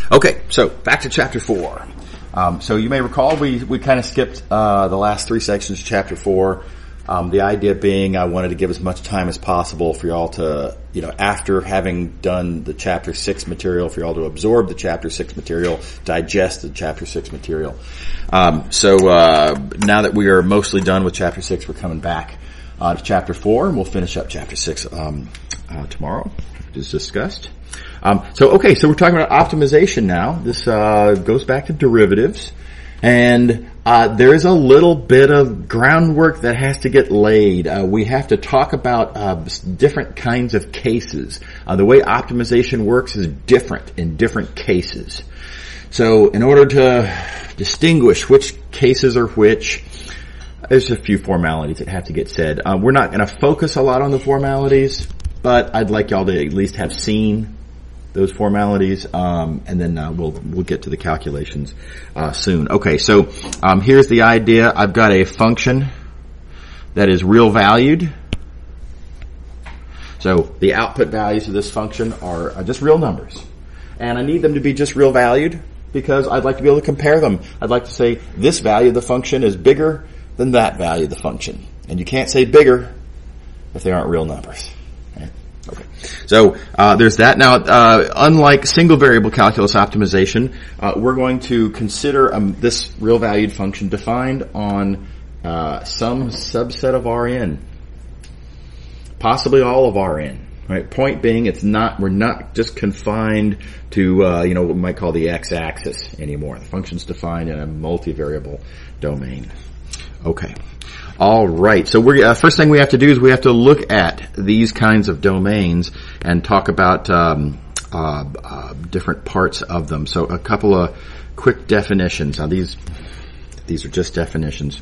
Okay, so back to chapter 4. So you may recall we kind of skipped the last 3 sections of chapter 4. The idea being I wanted to give as much time as possible for y'all to, after having done the chapter 6 material, for y'all to absorb the chapter 6 material, digest the chapter 6 material. So now that we are mostly done with chapter 6, we're coming back to chapter 4, and we'll finish up chapter 6 tomorrow, as discussed. So we're talking about optimization now. This goes back to derivatives, and there's a little bit of groundwork that has to get laid. We have to talk about different kinds of cases. The way optimization works is different in different cases. So in order to distinguish which cases are which, there's a few formalities that have to get said. We're not going to focus a lot on the formalities, but I'd like y'all to at least have seen those formalities, and then we'll get to the calculations soon. Okay, so here's the idea. I've got a function that is real valued. So the output values of this function are just real numbers, and I need them to be just real valued because I'd like to be able to compare them. I'd like to say this value of the function is bigger than that value of the function, and you can't say bigger if they aren't real numbers. Okay, so there's that. Now, unlike single variable calculus optimization, we're going to consider this real valued function defined on some subset of Rn, possibly all of Rn. Right? Point being, we're not just confined to what we might call the x-axis anymore. The function's defined in a multivariable domain. Okay. All right. So first thing we have to do is we have to look at these kinds of domains and talk about different parts of them. So a couple of quick definitions. Now these are just definitions.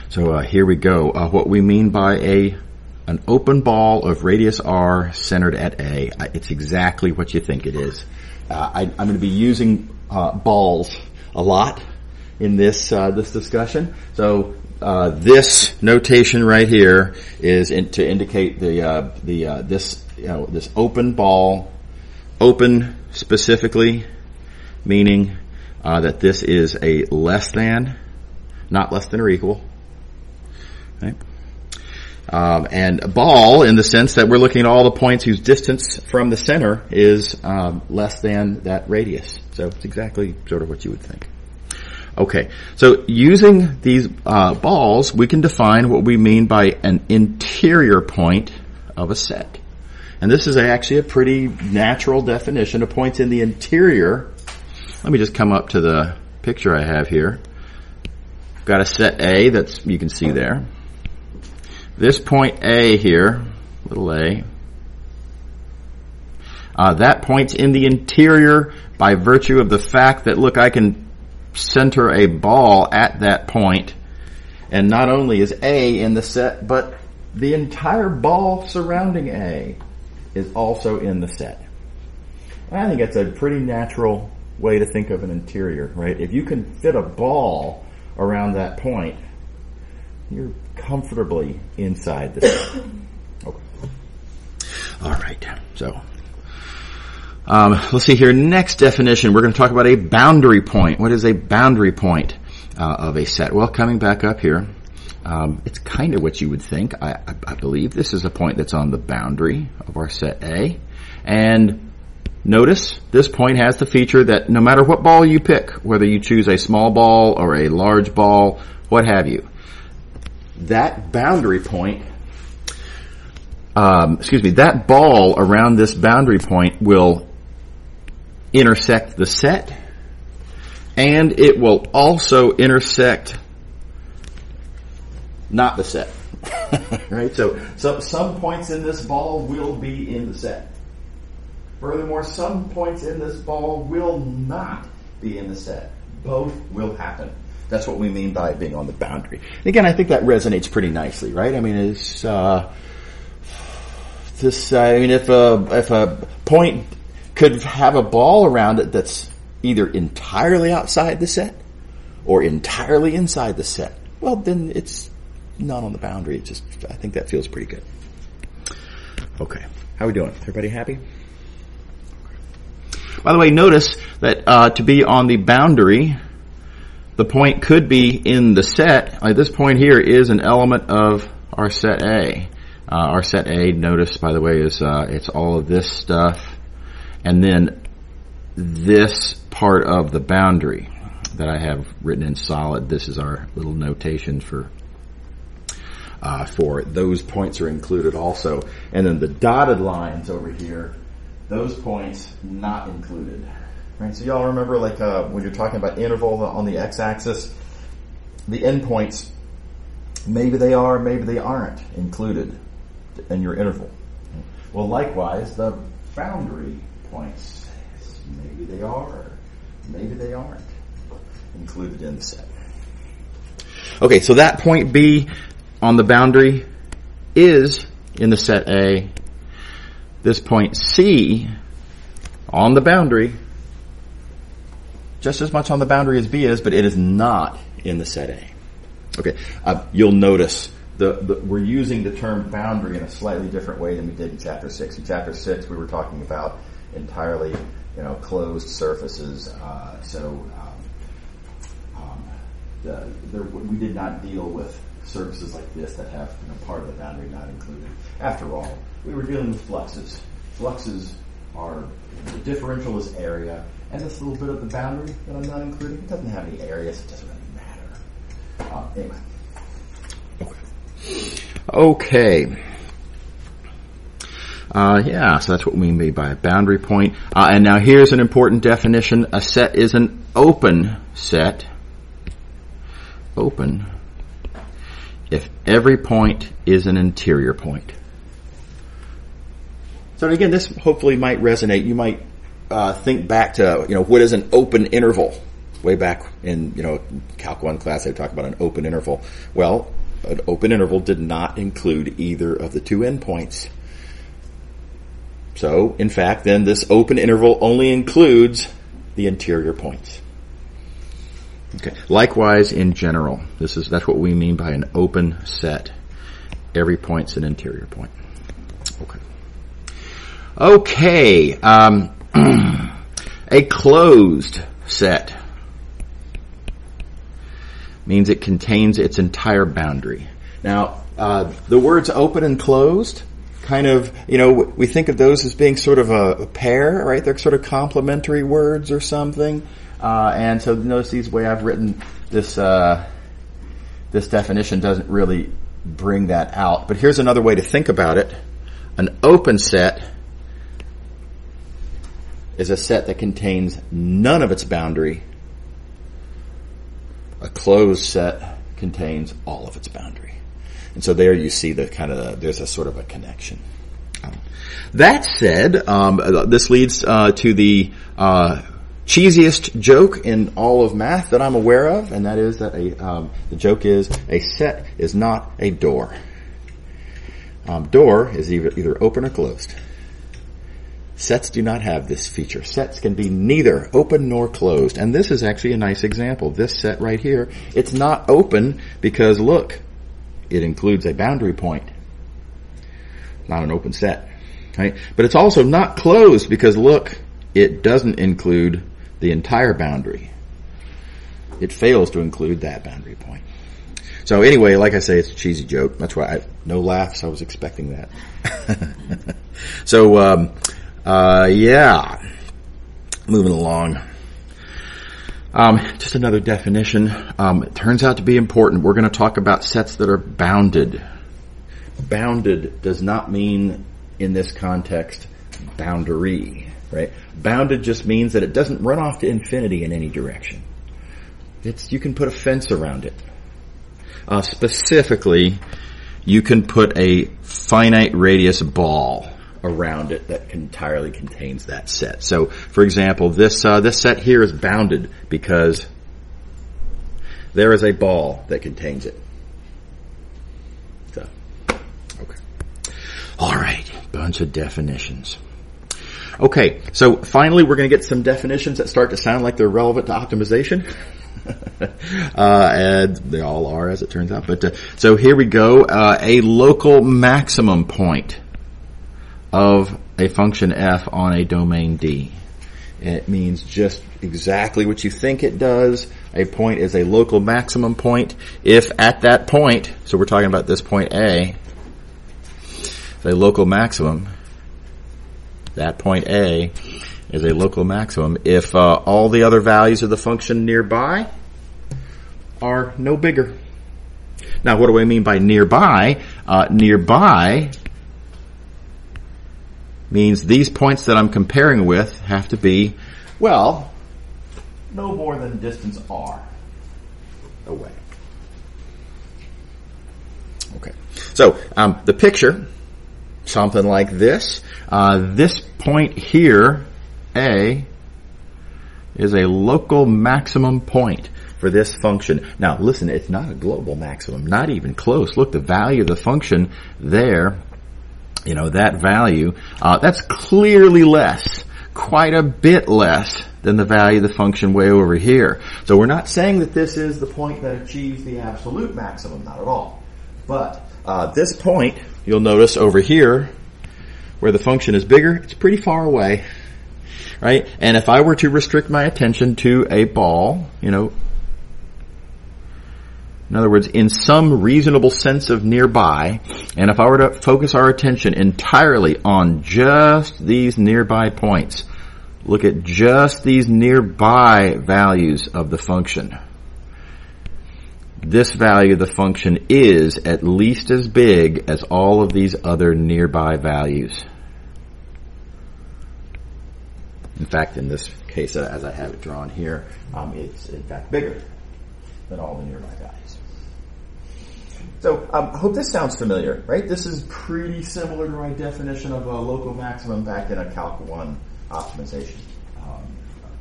So here we go. What we mean by an open ball of radius r centered at A. It's exactly what you think it is. I'm going to be using balls a lot in this discussion. So this notation right here is to indicate this open ball, open specifically meaning that this is a less than, not less than or equal. Okay. And ball in the sense that we're looking at all the points whose distance from the center is less than that radius. So it's exactly sort of what you would think. Okay, so using these balls, we can define what we mean by an interior point of a set. And this is actually a pretty natural definition of points in the interior. Let me just come up to the picture I have here. I've got a set A that's, you can see there. This point A here, little a, that point's in the interior by virtue of the fact that, look, I can center a ball at that point, and not only is A in the set, but the entire ball surrounding A is also in the set. I think that's a pretty natural way to think of an interior, right? If you can fit a ball around that point, you're comfortably inside the set. Okay. All right, so let's see here. Next definition, we're going to talk about a boundary point. What is a boundary point of a set? Well, coming back up here, it's kind of what you would think. I believe this is a point that's on the boundary of our set A. And notice this point has the feature that no matter what ball you pick, whether you choose a small ball or a large ball, what have you, that boundary point, that ball around this boundary point will intersect the set, and it will also intersect not the set. Right? So some points in this ball will be in the set. Furthermore, some points in this ball will not be in the set. Both will happen. That's what we mean by it being on the boundary. And again, I think that resonates pretty nicely, right? I mean, if a point could have a ball around it that's either entirely outside the set or entirely inside the set, well, then it's not on the boundary. I think that feels pretty good. Okay. How are we doing? Everybody happy? By the way, notice that to be on the boundary, the point could be in the set. This point here is an element of our set A. Our set A, notice, by the way, is it's all of this stuff, and then this part of the boundary that I have written in solid. This is our little notation for those points are included also. And then the dotted lines over here, those points not included. Right? So y'all remember, like when you're talking about interval on the x-axis, the endpoints, maybe they are, maybe they aren't included in your interval. Well, likewise, the boundary points, maybe they are, maybe they aren't included in the set. Okay, so that point B on the boundary is in the set A. This point C on the boundary, just as much on the boundary as B is, but it is not in the set A. Okay, you'll notice we're using the term boundary in a slightly different way than we did in Chapter 6. In Chapter 6, we were talking about entirely, closed surfaces. We did not deal with surfaces like this that have part of the boundary not included. After all, we were dealing with fluxes. Fluxes are, the differential is area, and this little bit of the boundary that I'm not including, it doesn't have any area, so it doesn't really matter. Anyway. Okay. So that's what we mean by a boundary point. And now here's an important definition. A set is an open set. Open if every point is an interior point. So again, this hopefully might resonate. You might think back to, what is an open interval? Way back in, Calc 1 class, they talked about an open interval. Well, an open interval did not include either of the two endpoints. So, in fact, then this open interval only includes the interior points. Okay. Likewise, in general, that's what we mean by an open set. Every point's an interior point. Okay. A closed set means it contains its entire boundary. Now, the words open and closed, kind of, we think of those as being sort of a pair, right? They're sort of complementary words or something. And so notice the way I've written this, this definition doesn't really bring that out. But here's another way to think about it. An open set is a set that contains none of its boundary. A closed set contains all of its boundary. And so there you see there's a sort of a connection. That said, this leads to the cheesiest joke in all of math that I'm aware of, and that is that the joke is a set is not a door. Door is either open or closed. Sets do not have this feature. Sets can be neither open nor closed. And this is actually a nice example. This set right here, it's not open because, look, it includes a boundary point. Not an open set. Right? But it's also not closed because, look, it doesn't include the entire boundary. It fails to include that boundary point. So anyway, like I say, it's a cheesy joke. That's why no laughs. I was expecting that. So, moving along. Just another definition. It turns out to be important. We're going to talk about sets that are bounded. Bounded does not mean, in this context, boundary, right? Bounded just means that it doesn't run off to infinity in any direction. You can put a fence around it. Specifically, you can put a finite radius ball around it that entirely contains that set. So, for example, this set here is bounded because there is a ball that contains it. So, okay. All right, bunch of definitions. Okay, so finally we're going to get some definitions that start to sound like they're relevant to optimization. And they all are, as it turns out. But so here we go. A local maximum point of a function f on a domain D. It means just exactly what you think it does. A point is a local maximum point if at that point, so we're talking about this point A, the local maximum, that point A is a local maximum if all the other values of the function nearby are no bigger. Now, what do I mean by nearby? Nearby means these points that I'm comparing with have to be, well, no more than distance r away. Okay. So, the picture, something like this. This point here, A, is a local maximum point for this function. Now, listen, it's not a global maximum, not even close. Look, the value of the function there, that value, that's clearly less, quite a bit less than the value of the function way over here. So we're not saying that this is the point that achieves the absolute maximum, not at all. But this point, you'll notice over here, where the function is bigger, it's pretty far away, right? And if I were to restrict my attention to a ball, in other words, in some reasonable sense of nearby, and if I were to focus our attention entirely on just these nearby points, look at just these nearby values of the function. This value of the function is at least as big as all of these other nearby values. In fact, in this case, as I have it drawn here, it's in fact bigger than all the nearby values. So I hope this sounds familiar, right? This is pretty similar to my definition of a local maximum back in a Calc 1 optimization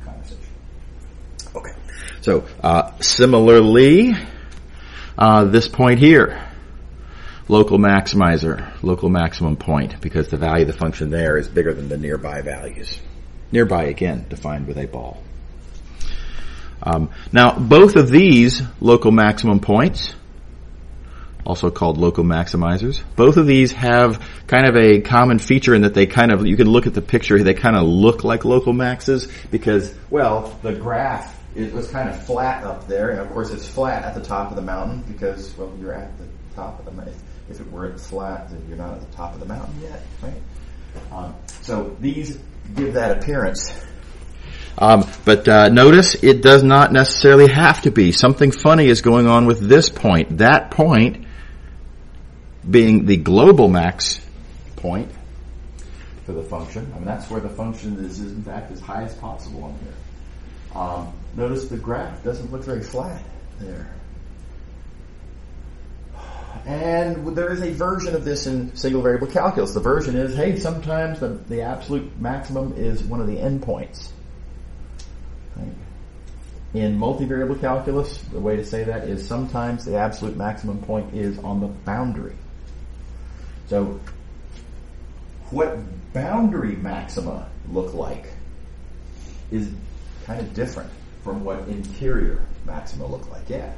conversation. Okay. So similarly, this point here, local maximizer, local maximum point, because the value of the function there is bigger than the nearby values. Nearby, again, defined with a ball. Now, both of these local maximum points, also called local maximizers, both of these have kind of a common feature in that they you can look at the picture, they kind of look like local maxes because, well, the graph was kind of flat up there, and of course it's flat at the top of the mountain because, well, you're at the top of the mountain. If it weren't flat, then you're not at the top of the mountain yet, right? So these give that appearance. But notice it does not necessarily have to be. Something funny is going on with this point. That point being the global max point for the function. I mean, that's where the function is in fact as high as possible on here. Notice the graph doesn't look very flat there. And there is a version of this in single variable calculus. The version is, hey, sometimes the absolute maximum is one of the endpoints. Right? In multivariable calculus, the way to say that is sometimes the absolute maximum point is on the boundary. So, what boundary maxima look like is kind of different from what interior maxima look like. Yeah?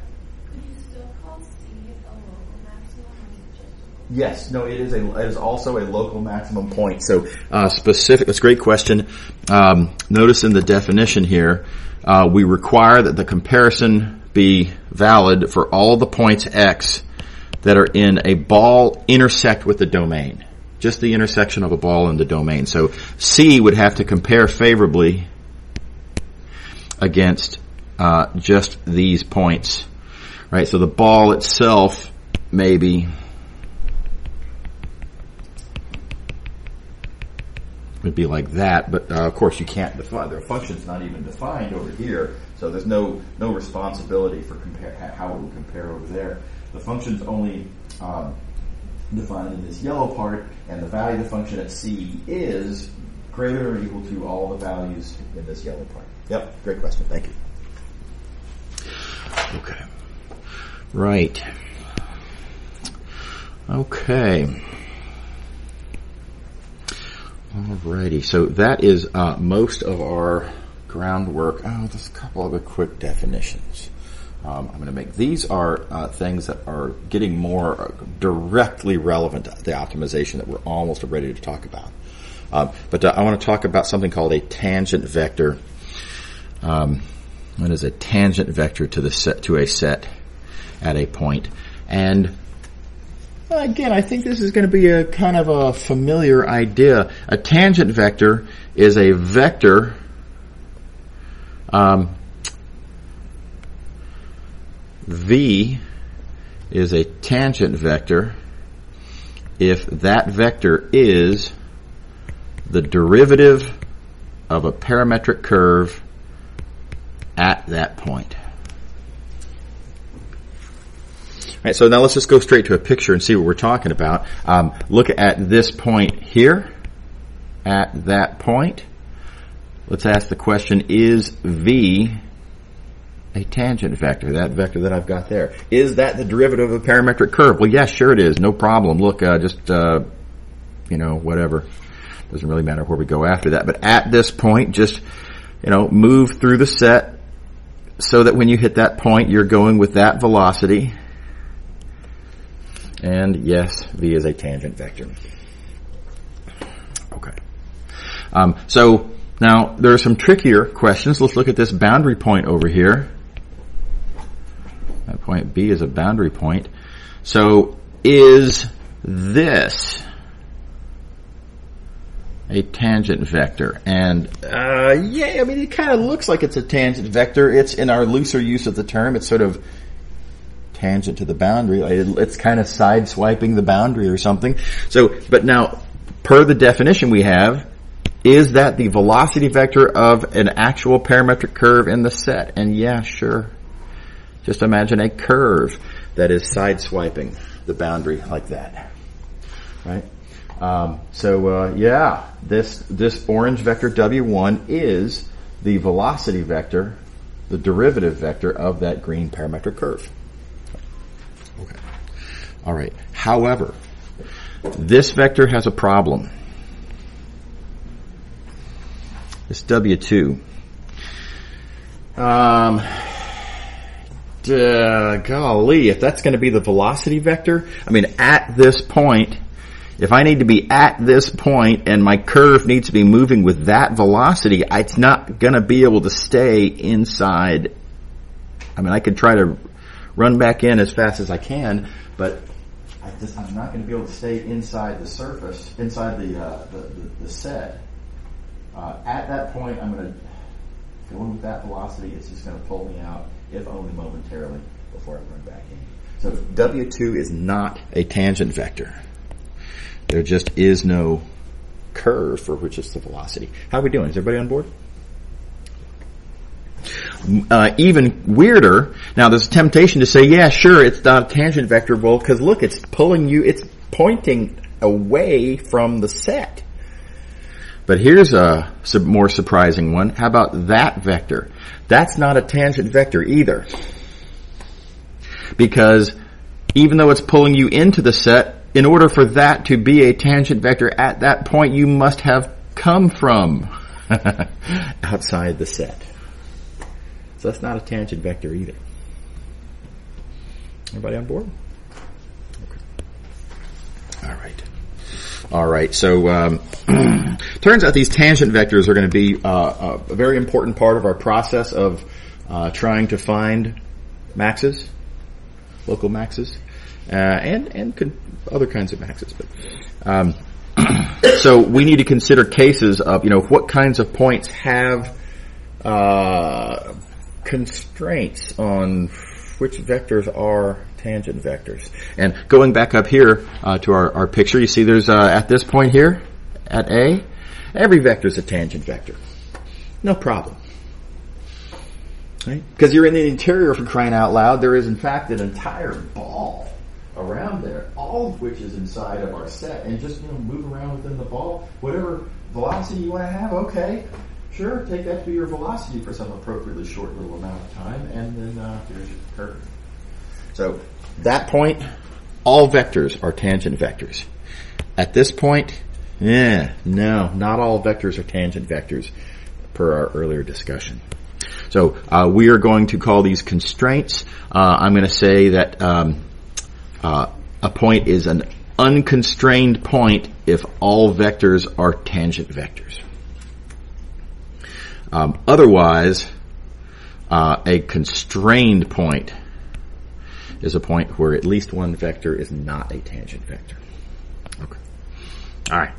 Could you still call C a local maximum, or is it just a local? Yes, no, it is also a local maximum point. So, specific, that's a great question. Notice in the definition here, we require that the comparison be valid for all the points X that are in a ball intersect with the domain. Just the intersection of a ball and the domain. So C would have to compare favorably against just these points. Right? So the ball itself maybe would be like that, but of course you can't define. The function's not even defined over here, so there's no responsibility for how it will compare over there. The function's only defined in this yellow part, and the value of the function at C is greater or equal to all the values in this yellow part. Yep, great question. Thank you. Okay. Right. Okay. Alrighty, so that is most of our groundwork. Oh, there's a couple other quick definitions. I'm going to make. These are things that are getting more directly relevant to the optimization that we're almost ready to talk about. But I want to talk about something called a tangent vector. What is a tangent vector to a set at a point? And again, I think this is going to be a kind of a familiar idea. A tangent vector is a vector V is a tangent vector if that vector is the derivative of a parametric curve at that point. All right, so now let's just go straight to a picture and see what we're talking about. Look at this point here. At that point, let's ask the question, is V a tangent vector, that vector that I've got there? Is that the derivative of a parametric curve? Well, yes, sure it is. No problem. Look, whatever. Doesn't really matter where we go after that. But at this point, just, move through the set so that when you hit that point, you're going with that velocity. And yes, V is a tangent vector. Okay. So now there are some trickier questions. Let's look at this boundary point over here. That point B is a boundary point. So is this a tangent vector? And it kind of looks like it's a tangent vector. It's in our looser use of the term. It's sort of tangent to the boundary. It's kind of side-swiping the boundary or something. So, but now, per the definition we have, is that the velocity vector of an actual parametric curve in the set? And yeah, sure. Just imagine a curve that is side-swiping the boundary like that, right? This orange vector W1 is the velocity vector, the derivative vector of that green parametric curve. Okay. All right. However, this vector has a problem. This W2. Golly, if that's going to be the velocity vector, at this point, if I need to be at this point and my curve needs to be moving with that velocity, it's not going to be able to stay inside. I could try to run back in as fast as I can, but I'm not going to be able to stay inside the surface, inside the set. At that point, I'm going to go in with that velocity. It's just going to pull me out, if only momentarily, before I run back in. So W2 is not a tangent vector. There just is no curve for which is the velocity. How are we doing? Is everybody on board? Even weirder, now there's a temptation to say, yeah, sure, it's not a tangent vector. Well, because look, it's pointing away from the set. But here's a more surprising one. How about that vector? That's not a tangent vector either. Because even though it's pulling you into the set, in order for that to be a tangent vector at that point, you must have come from outside the set. So that's not a tangent vector either. Everybody on board? Okay. All right. So turns out these tangent vectors are going to be a very important part of our process of trying to find maxes, local maxes, and other kinds of maxes. But so we need to consider cases of what kinds of points have constraints on which vectors are tangent vectors. And going back up here to our picture, you see there's at this point here, at A, every vector is a tangent vector. No problem. Right? Because you're in the interior, for crying out loud. There is, in fact, an entire ball around there, all of which is inside of our set. And just move around within the ball. Whatever velocity you want to have, okay. Sure, take that to be your velocity for some appropriately short little amount of time, and then here's your curve. So, that point, all vectors are tangent vectors. At this point, no, not all vectors are tangent vectors, per our earlier discussion. So, we are going to call these constraints. I'm going to say that a point is an unconstrained point if all vectors are tangent vectors. Otherwise, a constrained point is a point where at least one vector is not a tangent vector. Okay. All right.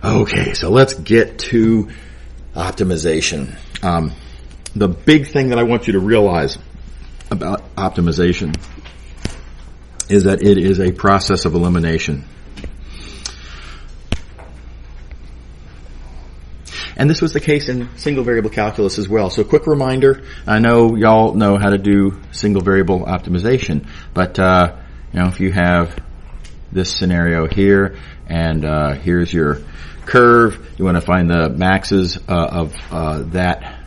Okay, so let's get to optimization. The big thing that I want you to realize about optimization is that it is a process of elimination. And this was the case in single variable calculus as well. So quick reminder, I know y'all know how to do single variable optimization, but if you have this scenario here and here's your curve, you want to find the maxes of that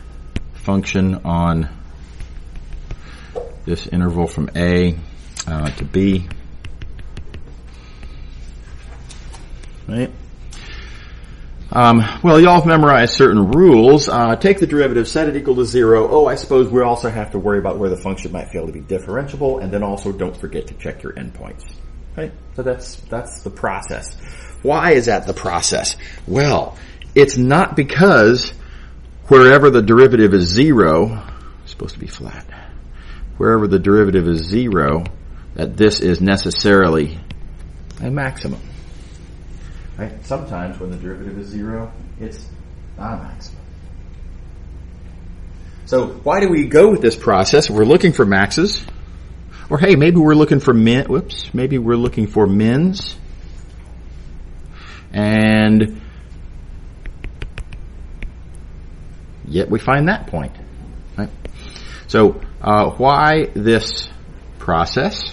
function on this interval from A to B. Right? Well, y'all have memorized certain rules. Take the derivative, set it equal to 0. Oh, I suppose we also have to worry about where the function might fail to be differentiable, and then also don't forget to check your endpoints. Right? So that's the process. Why is that the process? Well, it's not because wherever the derivative is 0, it's supposed to be flat, wherever the derivative is 0, that this is necessarily a maximum. Right? Sometimes when the derivative is 0, it's not a maximum. So why do we go with this process? We're looking for maxes. Or hey, maybe we're looking for maybe we're looking for mins. And yet we find that point. Right? So why this process?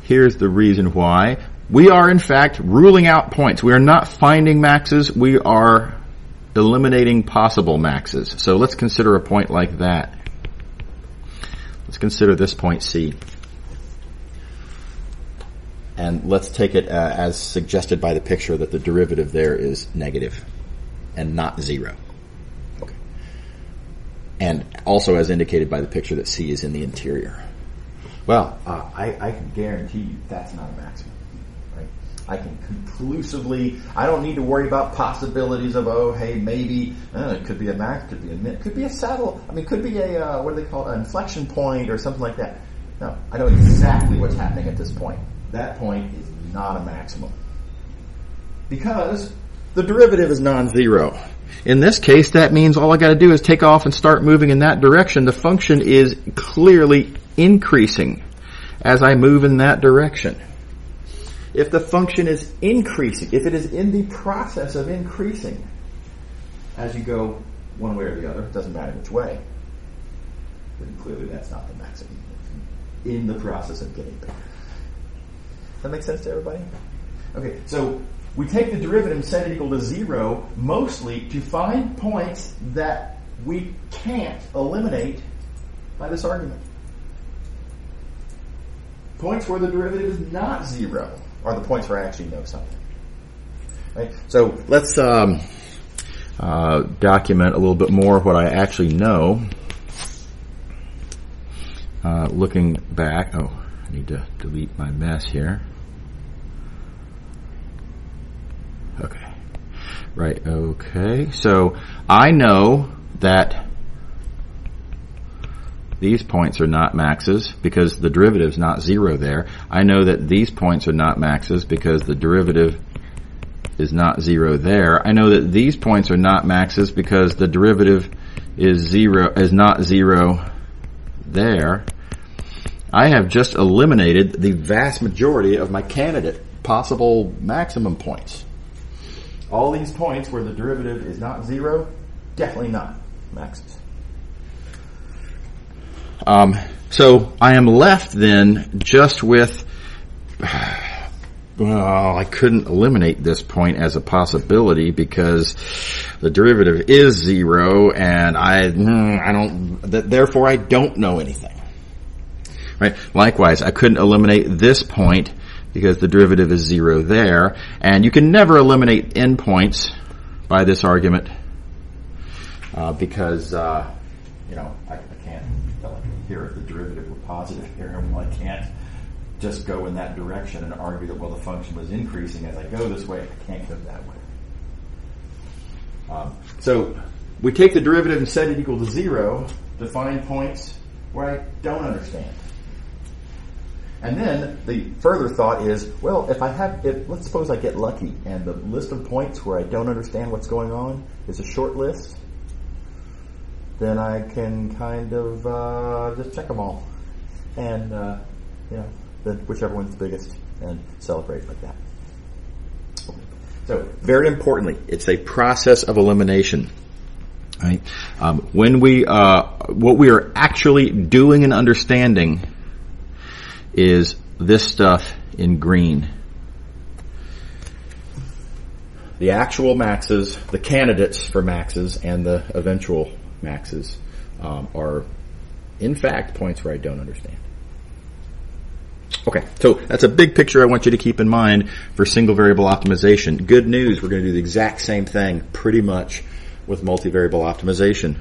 Here's the reason why. We are, in fact, ruling out points. We are not finding maxes. We are eliminating possible maxes. So let's consider a point like that. Let's consider this point C. And let's take it as suggested by the picture that the derivative there is negative and not 0. Okay. And also as indicated by the picture that C is in the interior. Well, I can guarantee you that's not a maximum. I can conclusively, I don't need to worry about possibilities of, maybe, it could be a max, could be a min, could be a saddle, could be a, what do they call it, an inflection point or something like that. No, I know exactly what's happening at this point. That point is not a maximum. Because the derivative is non-zero. In this case, that means all I gotta do is take off and start moving in that direction. The function is clearly increasing as I move in that direction. If the function is increasing, if it is in the process of increasing as you go one way or the other, it doesn't matter which way, then clearly that's not the maximum. It's in the process of getting bigger. Does that make sense to everybody? Okay, so we take the derivative and set it equal to 0 mostly to find points that we can't eliminate by this argument. Points where the derivative is not 0. Are the points where I actually know something. Right? So let's document a little bit more what I actually know. Looking back, I need to delete my mess here. Okay. Right, okay. So I know that these points are not maxes because the derivative is not 0 there. I know that these points are not maxes because the derivative is not 0 there. I know that these points are not maxes because the derivative is not 0 there. I have just eliminated the vast majority of my candidate possible maximum points. All these points where the derivative is not 0, definitely not maxes. So I am left then just with, I couldn't eliminate this point as a possibility because the derivative is 0 and therefore I don't know anything. Right? Likewise, I couldn't eliminate this point because the derivative is 0 there, and you can never eliminate endpoints by this argument because I can't tell here if the derivative were positive here. Well, I can't just go in that direction and argue that, well, the function was increasing as I go this way. I can't go that way. So we take the derivative and set it equal to 0 to find points where I don't understand. And then the further thought is, well, let's suppose I get lucky and the list of points where I don't understand what's going on is a short list, then I can kind of just check them all. And, then whichever one's the biggest and celebrate like that. Okay. So, very importantly, it's a process of elimination. Right? When what we are actually doing and understanding is this stuff in green. The actual maxes, the candidates for maxes, and the eventual maxes are, in fact, points where I don't understand. Okay, so that's a big picture I want you to keep in mind for single variable optimization. Good news, we're going to do the exact same thing pretty much with multivariable optimization.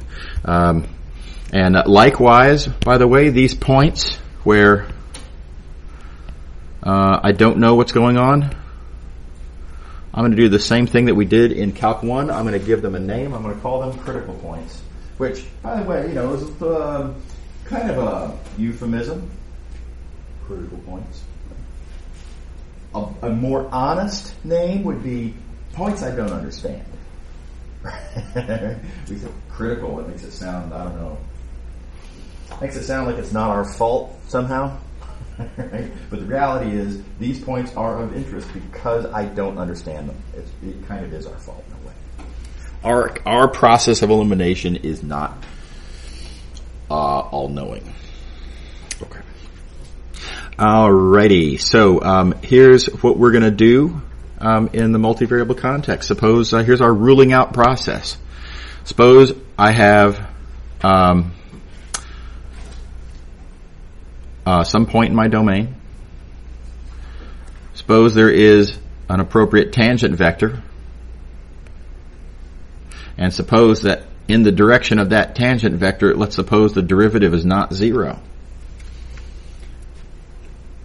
And likewise, by the way, these points where I don't know what's going on, I'm going to do the same thing that we did in Calc 1. I'm going to give them a name. I'm going to call them critical points, which, by the way, is kind of a euphemism. Critical points. A more honest name would be points I don't understand. We say critical. It makes it sound, I don't know. Makes it sound like it's not our fault somehow. Right? But the reality is, these points are of interest because I don't understand them. It kind of is our fault in a way. Our process of elimination is not all-knowing. Okay. Alrighty. So here's what we're going to do in the multivariable context. Suppose here's our ruling out process. Suppose I have some point in my domain. Suppose there is an appropriate tangent vector. And suppose that in the direction of that tangent vector, let's suppose the derivative is not 0.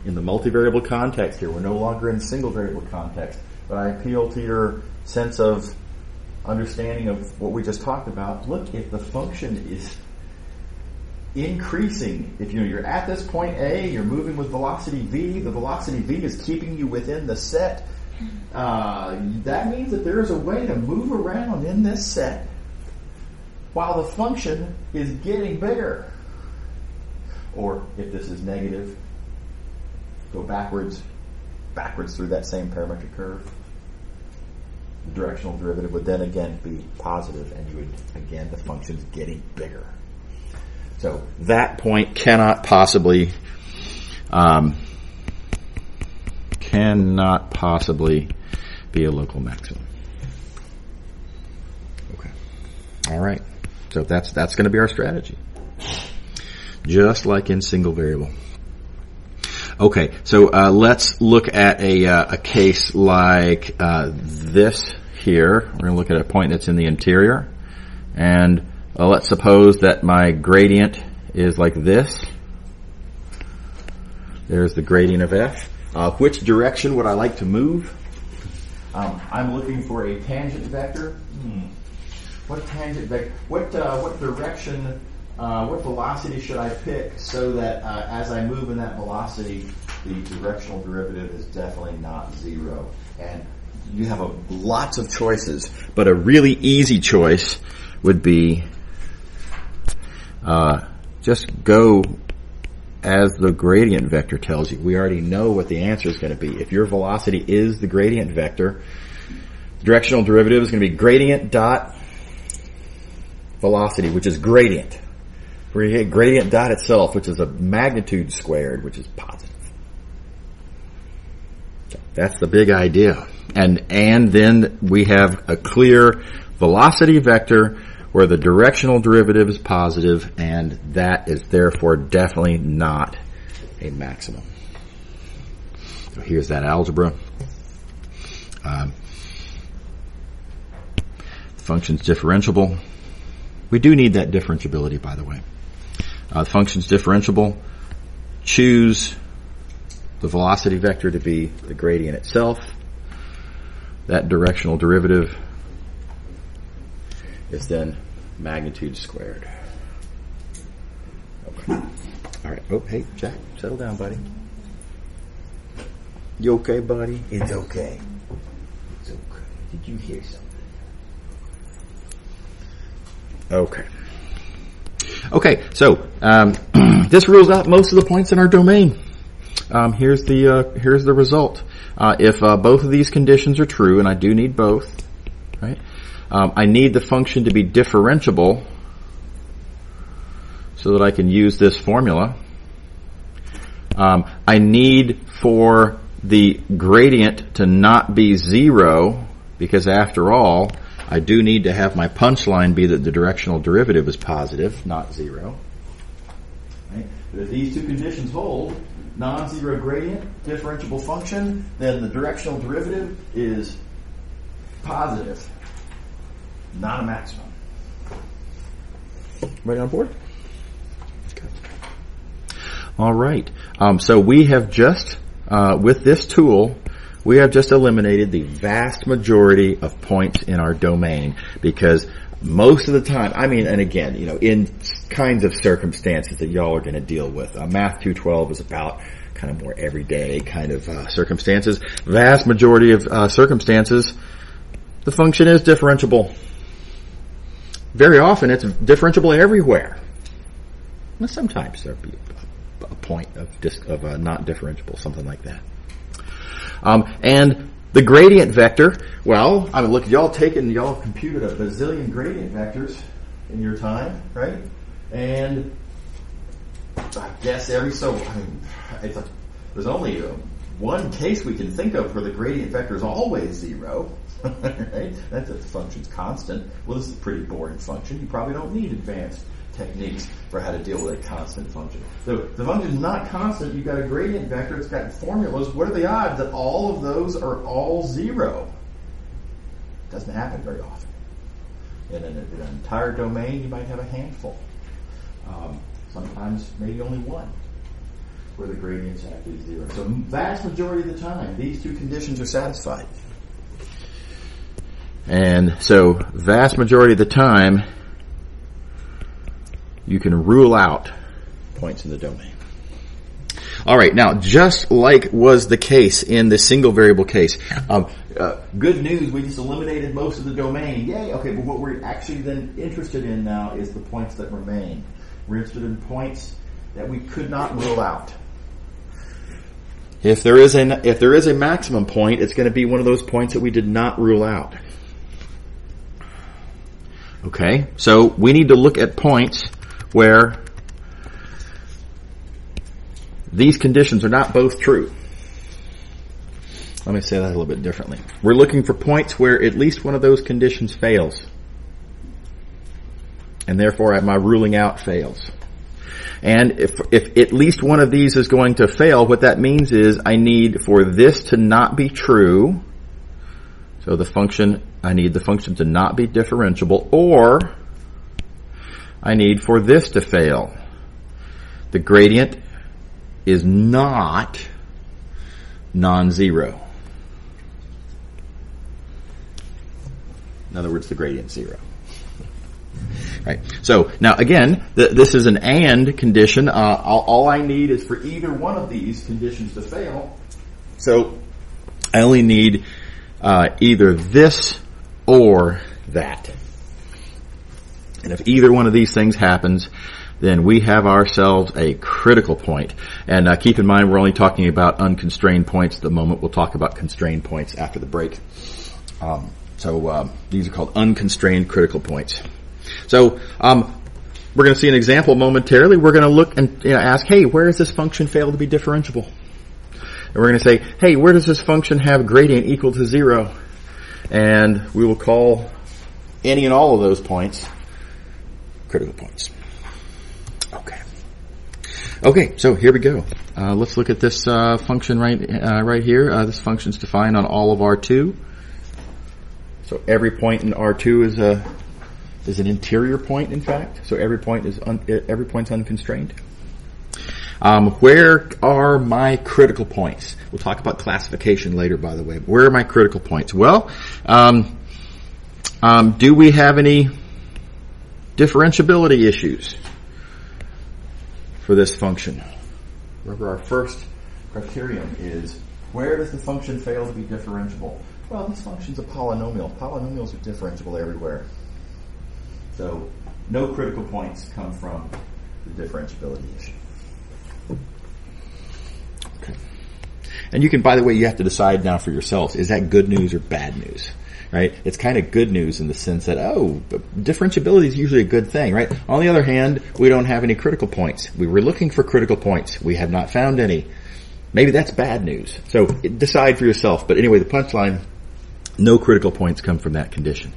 In the multivariable context here, we're no longer in single variable context, but I appeal to your sense of understanding of what we just talked about. Look, if the function is increasing, if you're at this point A, you're moving with velocity v, the velocity v is keeping you within the set, that means that there is a way to move around in this set while the function is getting bigger. Or if this is negative, go backwards through that same parametric curve. The directional derivative would then again be positive, and you would, again, the function's getting bigger. So that point cannot possibly be a local maximum. Okay. All right. So that's going to be our strategy. Just like in single variable. Okay, so let's look at a case like this here. We're going to look at a point that's in the interior. And let's suppose that my gradient is like this. There's the gradient of f. Which direction would I like to move? I'm looking for a tangent vector. What tangent vector? What direction? What velocity should I pick so that as I move in that velocity, the directional derivative is definitely not 0? And you have lots of choices, but a really easy choice would be just go as the gradient vector tells you. We already know what the answer is going to be. If your velocity is the gradient vector, the directional derivative is going to be gradient dot velocity, which is gradient. We get gradient dot itself, which is a magnitude squared, which is positive. So that's the big idea. And then we have a clear velocity vector where the directional derivative is positive, and that is therefore definitely not a maximum. So here's that algebra. The function's differentiable. We do need that differentiability, by the way. The function's differentiable. Choose the velocity vector to be the gradient itself. That directional derivative is then magnitude squared. Okay. All right. Oh, hey, Jack, settle down, buddy. You okay, buddy? It's okay. It's okay. Did you hear something? Okay. Okay, so this rules out most of the points in our domain. Here's the result. If both of these conditions are true, and I do need both, right? I need the function to be differentiable so that I can use this formula. I need for the gradient to not be 0, because after all, I do need to have my punchline be that the directional derivative is positive, not 0. Right? But if these two conditions hold, non-zero gradient, differentiable function, then the directional derivative is positive, not a maximum. Everybody on board? Okay. All right. So we have just, with this tool, we have just eliminated the vast majority of points in our domain, because most of the time, I mean, and again, in kinds of circumstances that y'all are going to deal with, Math 212 is about kind of more everyday kind of circumstances. Vast majority of circumstances, the function is differentiable. Very often, it's differentiable everywhere. Well, sometimes there'll be a point of not differentiable, something like that. And the gradient vector, well, I mean, look, y'all have computed a bazillion gradient vectors in your time, right? And I guess there's only one case we can think of where the gradient vector is always 0, right? That's if the function's constant. Well, this is a pretty boring function. You probably don't need advanced techniques for how to deal with a constant function. So if the function's not constant, you've got a gradient vector, it's got formulas. What are the odds that all of those are all 0? Doesn't happen very often. In an entire domain, you might have a handful. Sometimes maybe only one where the gradients have to be 0. So vast majority of the time, these two conditions are satisfied. And so vast majority of the time, you can rule out points in the domain. All right, now just like was the case in the single variable case, good news, we just eliminated most of the domain. Yay! Okay, but what we're actually then interested in now is the points that remain. We're interested in points that we could not rule out. If there is a maximum point, it's going to be one of those points that we did not rule out. Okay, so we need to look at points where these conditions are not both true. Let me say that a little bit differently. We're looking for points where at least one of those conditions fails. And therefore my ruling out fails. And if at least one of these is going to fail, what that means is I need for this to not be true. So I need the function to not be differentiable, or I need for this to fail. The gradient is not non-zero. In other words, the gradient's 0. Right. So now again, this is an AND condition. All I need is for either one of these conditions to fail. So I only need either this or that. And if either one of these things happens, then we have ourselves a critical point. And keep in mind, we're only talking about unconstrained points at the moment. We'll talk about constrained points after the break. So these are called unconstrained critical points. So we're going to see an example momentarily. We're going to look and ask, hey, where does this function fail to be differentiable? And we're going to say, hey, where does this function have gradient equal to 0? And we will call any and all of those points critical points. Okay, so here we go. Let's look at this function right here. This function is defined on all of R2. So every point in R2 is an interior point, in fact. So every point's unconstrained. Where are my critical points? We'll talk about classification later, by the way. But where are my critical points? Well, do we have any differentiability issues for this function? Remember, our first criterion is, where does the function fail to be differentiable? Well, this function's a polynomial. Polynomials are differentiable everywhere. So no critical points come from the differentiability issue. Okay. And you can, by the way, you have to decide now for yourselves, is that good news or bad news? Right? It's kind of good news in the sense that, differentiability is usually a good thing, right? On the other hand, we don't have any critical points. We were looking for critical points. We have not found any. Maybe that's bad news. So decide for yourself. But anyway, the punchline, no critical points come from that condition.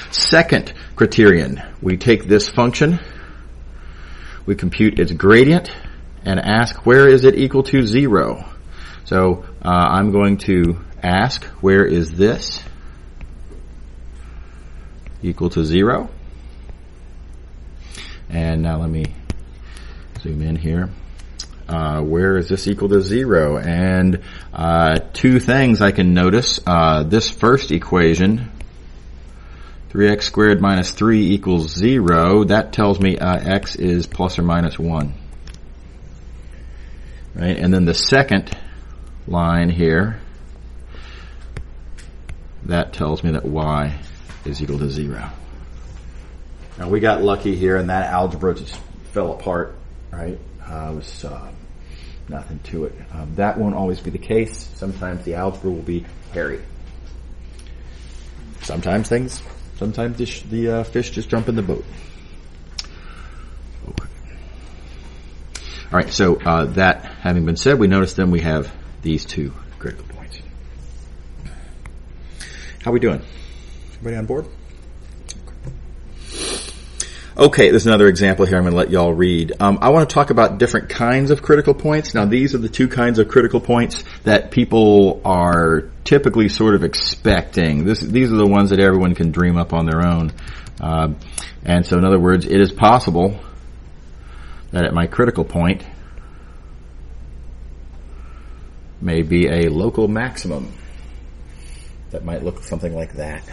Second criterion, we take this function, we compute its gradient, and ask where is it equal to 0. So I'm going to ask where is this equal to 0. And now let me zoom in here. Where is this equal to 0? And two things I can notice. This first equation, 3x squared minus 3 equals 0, that tells me x is plus or minus 1. Right? And then the second line here, that tells me that y is equal to 0. Now we got lucky here, and that algebra just fell apart, right? It was nothing to it. That won't always be the case. Sometimes the algebra will be hairy. Sometimes the fish just jump in the boat. Okay. All right. So that having been said, we notice then we have these two critical points. How are we doing? Everybody on board? Okay, there's another example here I'm going to let y'all read. I want to talk about different kinds of critical points. Now, these are the two kinds of critical points that people are typically sort of expecting. These are the ones that everyone can dream up on their own. And so, in other words, it is possible that at my critical point may be a local maximum that might look something like that.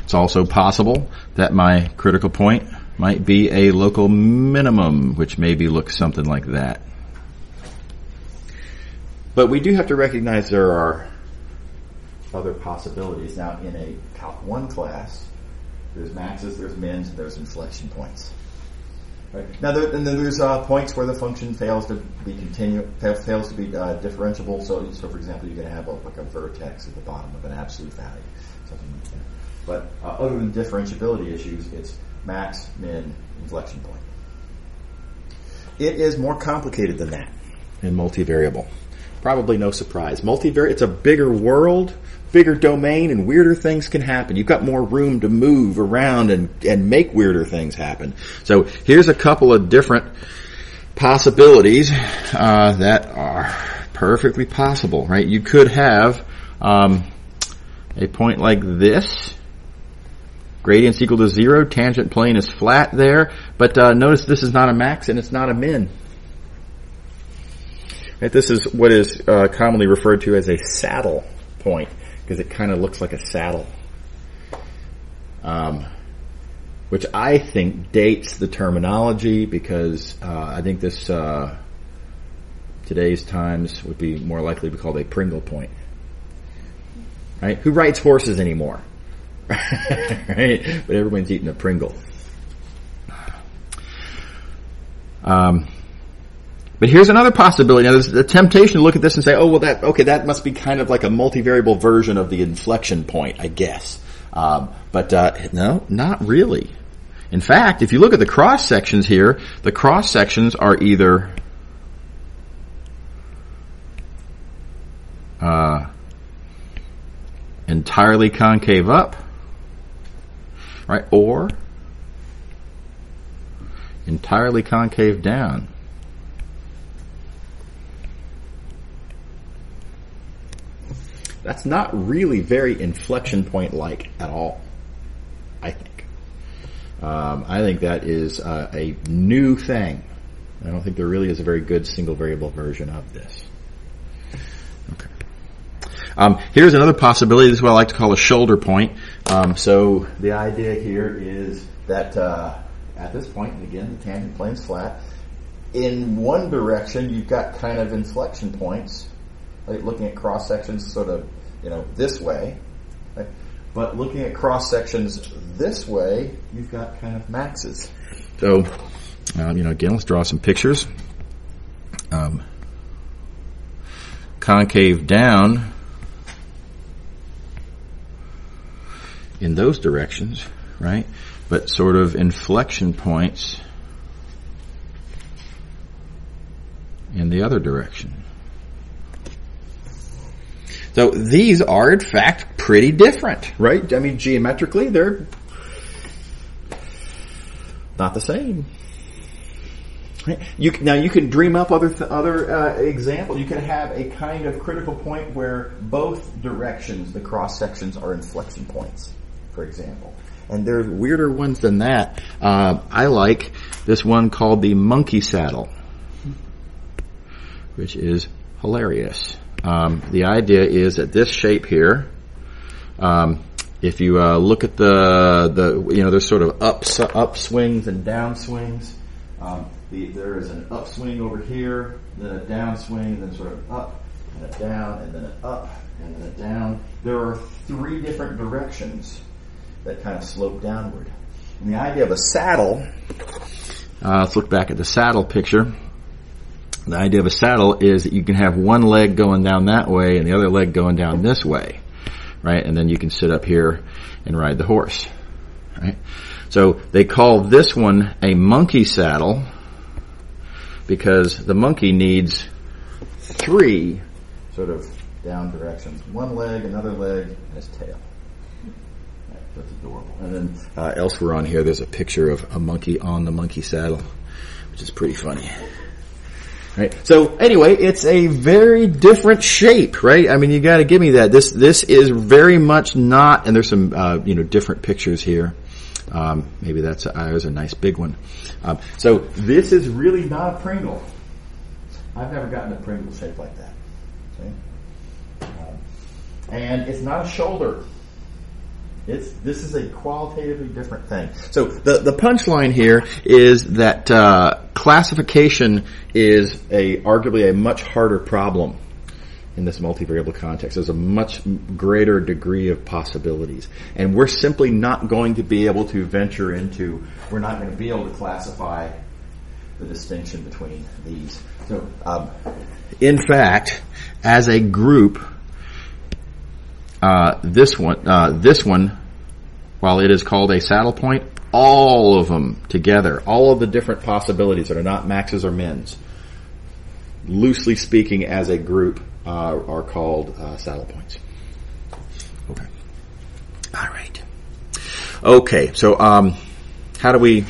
It's also possible that my critical point might be a local minimum, which maybe looks something like that. But we do have to recognize there are other possibilities. Now, in a Calc 1 class, there's maxes, there's mins, and there's inflection points. Right? Now, there's points where the function fails to be differentiable. So, for example, you're going to have like a vertex at the bottom of an absolute value, something like that. But other than differentiability issues, it's max, min, inflection point. It is more complicated than that in multivariable. Probably no surprise. Multivariable, it's a bigger world, bigger domain, and weirder things can happen. You've got more room to move around and make weirder things happen. So here's a couple of different possibilities that are perfectly possible, right? You could have a point like this. Gradient's equal to 0. Tangent plane is flat there. But notice this is not a max and it's not a min. Right, this is what is commonly referred to as a saddle point, because it kind of looks like a saddle. Which I think dates the terminology, because I think this today's times would be more likely to be called a Pringle point. Right? Who rides horses anymore? Right? But everyone's eating a Pringle. But here's another possibility. Now, there's the temptation to look at this and say, oh, well, that must be kind of like a multivariable version of the inflection point, I guess. But no, not really. In fact, if you look at the cross sections here, the cross sections are either entirely concave up, right, or entirely concave down. That's not really very inflection point-like at all, I think. I think that is a new thing I don't think there really is a very good single variable version of this. Okay. Here's another possibility. This is what I like to call a shoulder point. So the idea here is that at this point, and again, the tangent plane's flat. In one direction, you've got kind of inflection points, like looking at cross sections, sort of, this way. Right? But looking at cross sections this way, you've got kind of maxes. So, again, let's draw some pictures. Concave down in those directions, right? But sort of inflection points in the other direction. So these are, in fact, pretty different, right? I mean, geometrically, they're not the same. Right? You can dream up other examples. You can have a kind of critical point where both directions, the cross sections, are inflection points, for example. And there's weirder ones than that. I like this one called the monkey saddle, which is hilarious. The idea is that this shape here, if you look at there's sort of upswings and downswings. There is an upswing over here, then a downswing, and then sort of up and a down, and then an up and then a down. There are 3 different directions that kind of slope downward. And the idea of a saddle, let's look back at the saddle picture. The idea of a saddle is that you can have one leg going down that way and the other leg going down this way, right? And then you can sit up here and ride the horse, right? So they call this one a monkey saddle because the monkey needs 3 sort of down directions. One leg, another leg, and his tail. Right, that's adorable. And then elsewhere on here, there's a picture of a monkey on the monkey saddle, which is pretty funny. Right. So anyway, it's a very different shape, right? I mean, you got to give me that. This is very much not, and there's some different pictures here. Maybe there's a nice big one. So this is really not a Pringle. I've never gotten a Pringle shape like that. Okay? And it's not a shoulder. This is a qualitatively different thing. So the punchline here is that classification is arguably a much harder problem in this multivariable context. There's a much greater degree of possibilities. And we're simply not going to be able to we're not going to be able to classify the distinction between these. So, in fact, as a group, this one, while it is called a saddle point, all of them together, all of the different possibilities that are not maxes or mins, loosely speaking as a group, are called saddle points. Okay. All right. Okay. So, how do we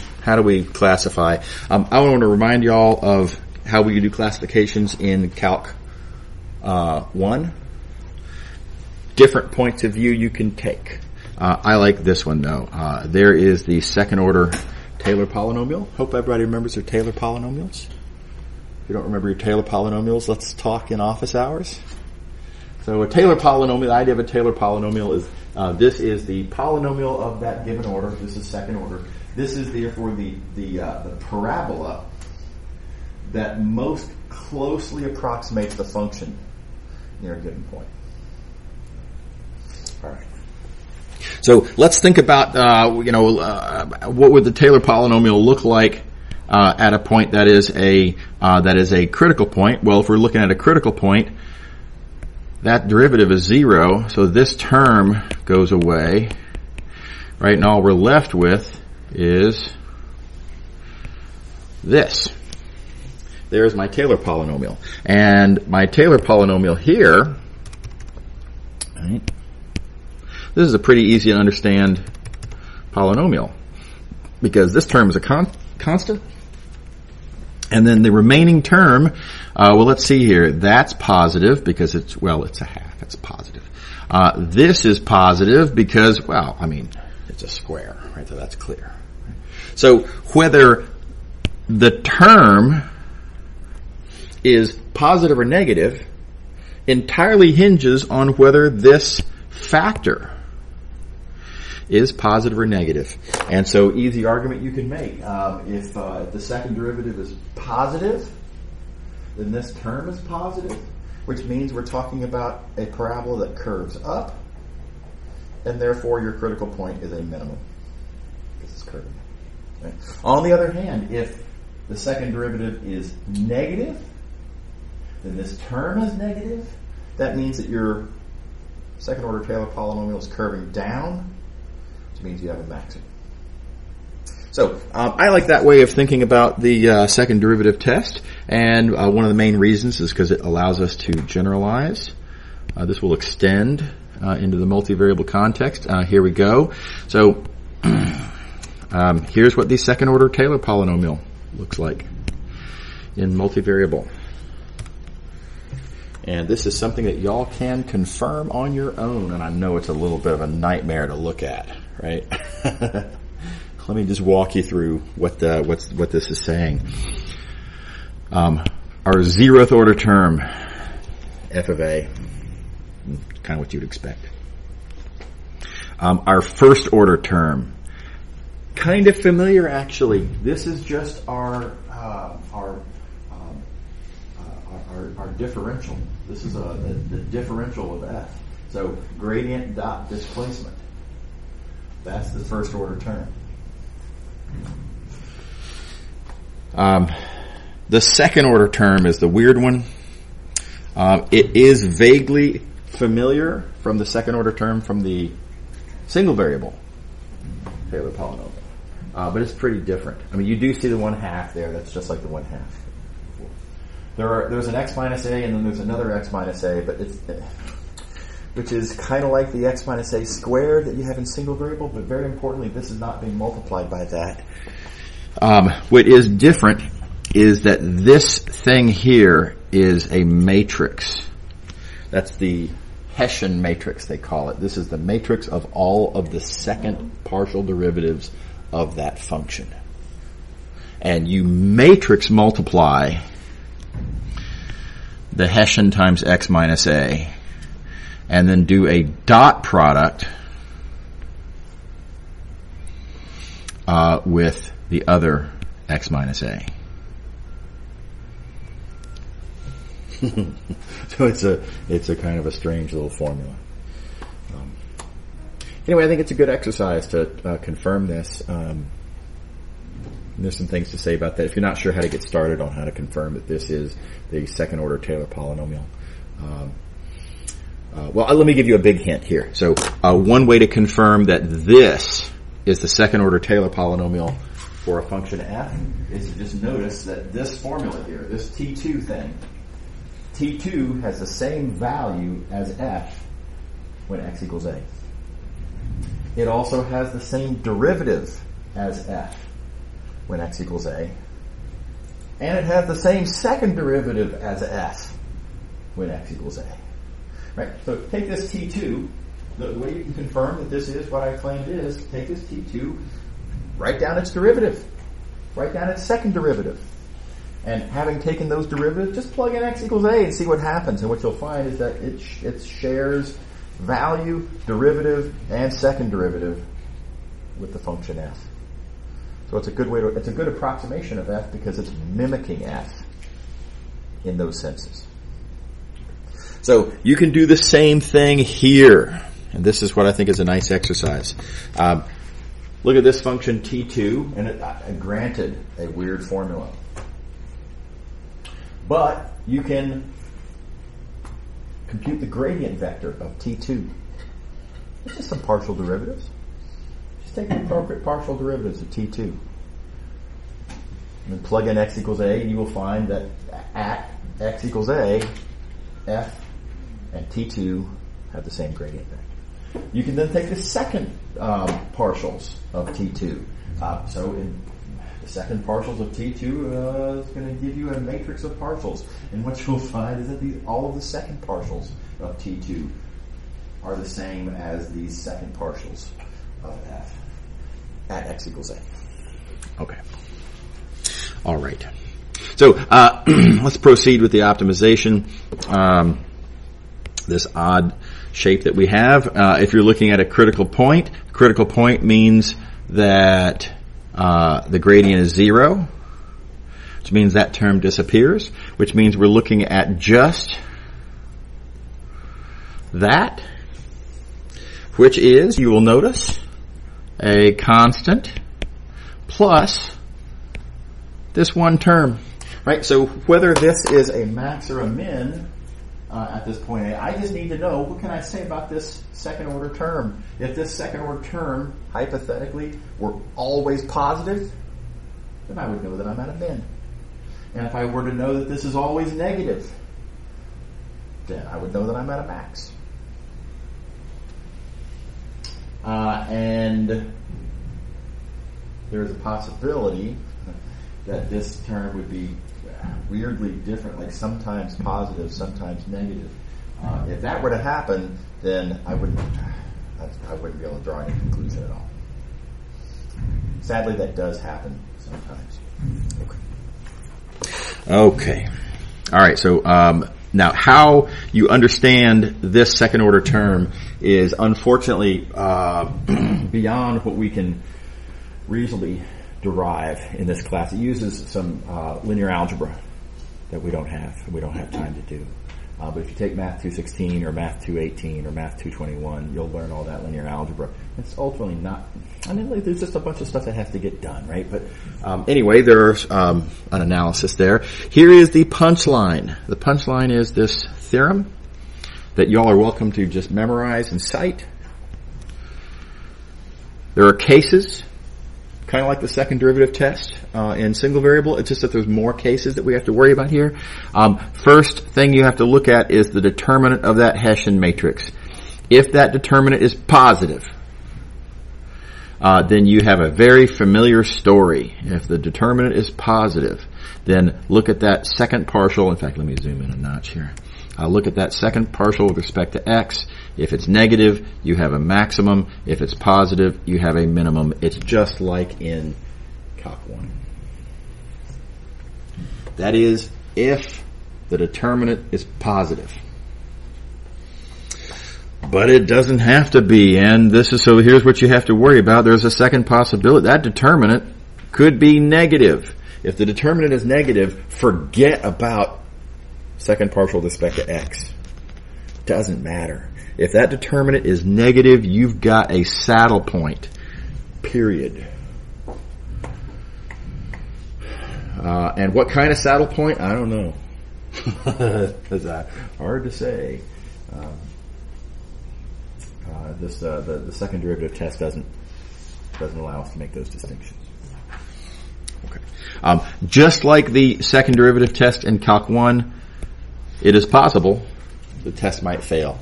classify? I want to remind y'all of how we do classifications in Calc 1. Different points of view you can take. I like this one though. There is the second order Taylor polynomial. Hope everybody remembers their Taylor polynomials. If you don't remember your Taylor polynomials, let's talk in office hours. So a Taylor polynomial, the idea of a Taylor polynomial is this is the polynomial of that given order. This is second order. This is therefore the parabola that most closely approximates the function near a given point. All right. So let's think about what would the Taylor polynomial look like at a point that is a critical point. Well, if we're looking at a critical point, that derivative is 0, so this term goes away, right? And all we're left with is this. There's my Taylor polynomial. And my Taylor polynomial here, right? This is a pretty easy to understand polynomial because this term is a constant. And then the remaining term, let's see here. That's positive because it's a half. That's positive. This is positive because, it's a square, right? So that's clear. So whether the term is positive or negative entirely hinges on whether this factor is positive or negative. And so easy argument you can make. If the second derivative is positive, then this term is positive, which means we're talking about a parabola that curves up, and therefore your critical point is a minimum. This is curving. Right? On the other hand, if the second derivative is negative, then this term is negative. That means that your second order Taylor polynomial is curving down, which means you have a maximum. So I like that way of thinking about the second derivative test, and one of the main reasons is because it allows us to generalize. This will extend into the multivariable context. Here we go. So here's what the second order Taylor polynomial looks like in multivariable. And this is something that y'all can confirm on your own, and I know it's a little bit of a nightmare to look at, right? Let me just walk you through what this is saying. Our zeroth order term, f of a, kind of what you'd expect. Our first order term, kind of familiar actually. This is just our differential. This is the differential of f. So gradient dot displacement. That's the first order term. The second order term is the weird one. It is vaguely familiar from the second order term from the single variable Taylor polynomial. But it's pretty different. I mean, you do see the 1/2 there. That's just like the 1/2. There's an x minus a, and then there's another x minus a, but which is kind of like the x minus a squared that you have in single variable, but very importantly, this is not being multiplied by that. What is different is that this thing here is a matrix. That's the Hessian matrix, they call it. This is the matrix of all of the second partial derivatives of that function. And you matrix multiply the Hessian times x minus a, and then do a dot product with the other x minus a. So it's a kind of a strange little formula. Anyway, I think it's a good exercise to confirm this. There's some things to say about that. If you're not sure how to get started on how to confirm that this is the second order Taylor polynomial, well, let me give you a big hint here. So one way to confirm that this is the second order Taylor polynomial for a function f is to just notice that this formula here, this T2 thing, T2 has the same value as f when x equals a. It also has the same derivative as f when x equals a. And it has the same second derivative as f when x equals a. Right? So take this T2, the way you can confirm that this is what I claimed it is, take this T2, write down its derivative, write down its second derivative. And having taken those derivatives, just plug in x equals a and see what happens. And what you'll find is that it shares value, derivative, and second derivative with the function f. So it's a good approximation of f because it's mimicking f in those senses. So you can do the same thing here. And this is what I think is a nice exercise. Look at this function T2, and it granted a weird formula. But you can compute the gradient vector of T2. It's just some partial derivatives. Just take the appropriate partial derivatives of T2. And then plug in x equals a, and you will find that at x equals a, f and T2 have the same gradient vector. You can then take the second partials of T2. So in the second partials of T2 is going to give you a matrix of partials. And what you'll find is that all of the second partials of T2 are the same as the second partials of f at x equals a. Okay. All right. So let's proceed with the optimization. This odd shape that we have. If you're looking at a critical point means that the gradient is 0, which means that term disappears, which means we're looking at just that, which is, you will notice, a constant plus this one term, right? So whether this is a max or a min at this point A, I just need to know, what can I say about this second order term? If this second order term, hypothetically, were always positive, then I would know that I'm at a min. And if I were to know that this is always negative, then I would know that I'm at a max. And there's a possibility that this term would be weirdly different, like sometimes positive, sometimes negative. If that were to happen, then I wouldn't be able to draw any conclusion at all. Sadly, that does happen sometimes. Okay. All right. So now, how you understand this second order term is unfortunately beyond what we can reasonably derive in this class. It uses some linear algebra that we don't have time to do. But if you take Math 216 or Math 218 or Math 221, you'll learn all that linear algebra. It's ultimately not, there's just a bunch of stuff that has to get done, right? But anyway, there's an analysis there. Here is the punchline. The punchline is this theorem that y'all are welcome to just memorize and cite. There are cases, kind of like the second derivative test in single variable. It's just that there's more cases that we have to worry about here. First thing you have to look at is the determinant of that Hessian matrix. If that determinant is positive, then you have a very familiar story. If the determinant is positive, then look at that second partial. In fact, let me zoom in a notch here. Look at that second partial with respect to x. If it's negative, you have a maximum. If it's positive, you have a minimum. It's just like in Calc 1. That is, if the determinant is positive. But it doesn't have to be, and so here's what you have to worry about. There's a second possibility. That determinant could be negative. If the determinant is negative, forget about second partial with respect to x. Doesn't matter. If that determinant is negative, you've got a saddle point. Period. And what kind of saddle point? I don't know. It's hard to say. The second derivative test doesn't allow us to make those distinctions. Okay. Just like the second derivative test in Calc 1, it is possible the test might fail.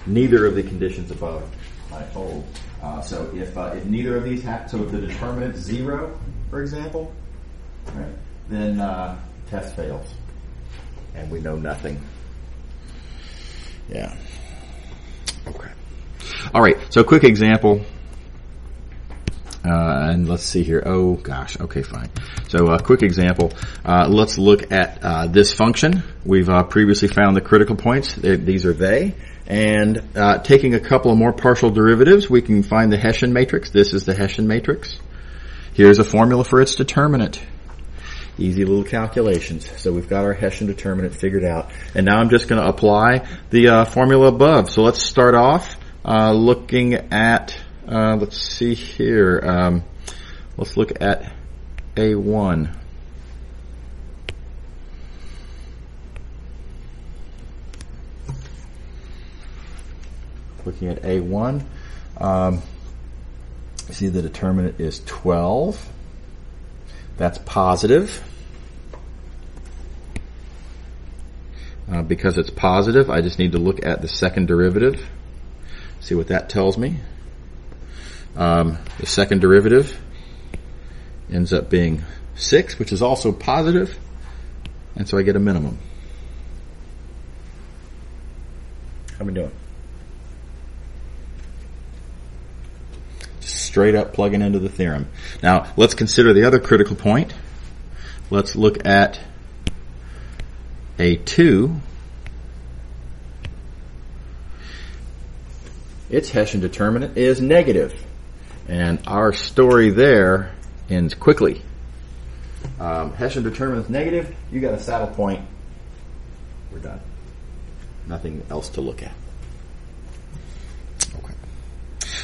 Neither of the conditions above might hold. So if neither of these so if the determinant is 0, for example, right, then test fails, and we know nothing. Yeah. Okay. All right. So quick example. And let's see here. Oh gosh. Okay, fine. So a quick example. Let's look at this function. We've previously found the critical points. These are they. And taking a couple of more partial derivatives, we can find the Hessian matrix. This is the Hessian matrix. Here's a formula for its determinant. Easy little calculations. So we've got our Hessian determinant figured out. And now I'm just going to apply the formula above. So let's start off looking at, let's see here. Let's look at A1. Looking at A1, see the determinant is 12. That's positive. Because it's positive, I just need to look at the second derivative, see what that tells me. The second derivative ends up being 6, which is also positive, and so I get a minimum. How am I doing? Just straight up plugging into the theorem. Now, let's consider the other critical point. let's look at A2. Its Hessian determinant is negative. And our story there ends quickly. Hessian determinant is negative. You got a saddle point. We're done. Nothing else to look at. Okay.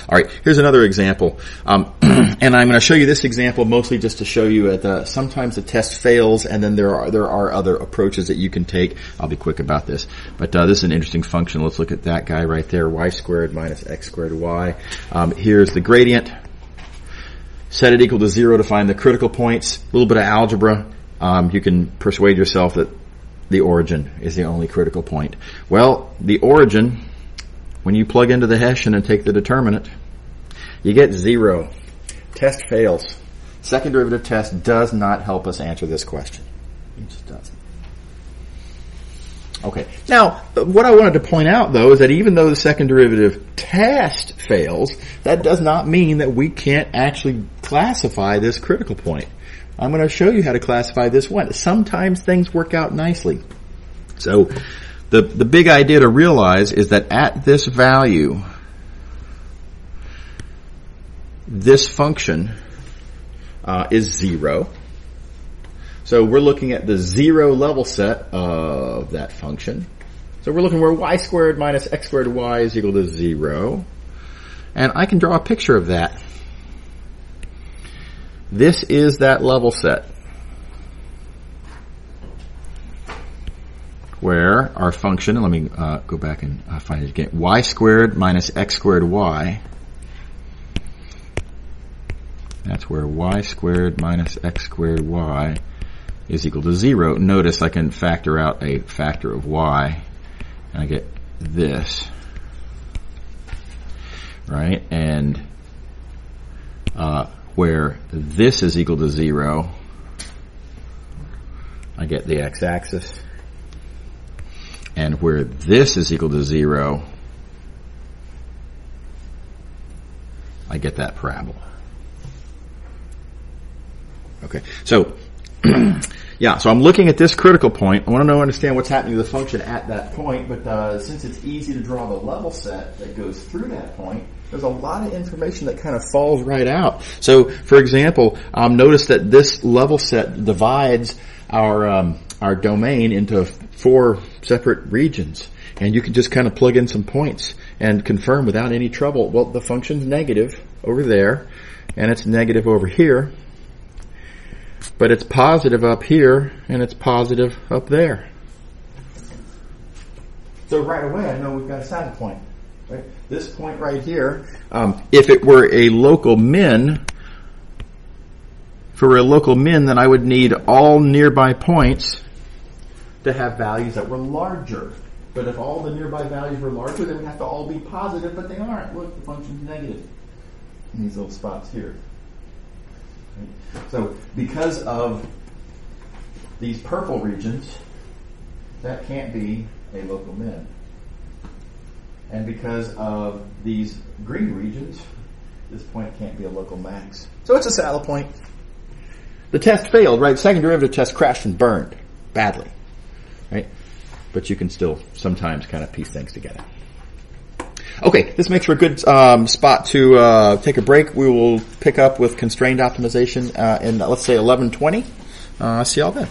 All right. Here's another example. And I'm going to show you this example mostly just to show you that sometimes the test fails, and then there are other approaches that you can take. I'll be quick about this. But this is an interesting function. Let's look at that guy right there, y squared minus x squared y. Here's the gradient. Set it equal to 0 to find the critical points. A little bit of algebra. You can persuade yourself that the origin is the only critical point. Well, the origin, when you plug into the Hessian and take the determinant, you get 0. Test fails. Second derivative test does not help us answer this question. It just doesn't. Okay. Now, what I wanted to point out, though, is that even though the second derivative test fails, that does not mean that we can't actually classify this critical point. I'm going to show you how to classify this one. Sometimes things work out nicely. So, the big idea to realize is that at this value, this function is 0. So we're looking at the 0 level set of that function. So we're looking where y squared minus x squared y is equal to 0. And I can draw a picture of that. This is that level set where our function, and let me go back and find it again, y squared minus x squared y. That's where y squared minus x squared y is equal to 0. Notice I can factor out a factor of y, and I get this, right? And where this is equal to 0, I get the x-axis. And where this is equal to 0, I get that parabola. Okay, so yeah, so I'm looking at this critical point. I want to understand what's happening to the function at that point, but since it's easy to draw the level set that goes through that point, there's a lot of information that kind of falls right out. So, for example, notice that this level set divides our domain into 4 separate regions, and you can just kind of plug in some points and confirm without any trouble. Well, the function's negative over there, and it's negative over here. But it's positive up here, and it's positive up there. So right away, I know we've got a saddle point. Right? This point right here, if it were a local min, then I would need all nearby points to have values that were larger. But if all the nearby values were larger, they would have to all be positive, but they aren't. Look, the function's negative in these little spots here. So, because of these purple regions, that can't be a local min. And because of these green regions, this point can't be a local max. So it's a saddle point. The test failed, right? Second derivative test crashed and burned badly, right? But you can still sometimes kind of piece things together. Okay, this makes for a good spot to take a break. We will pick up with constrained optimization in, let's say, 11:20. See y'all then.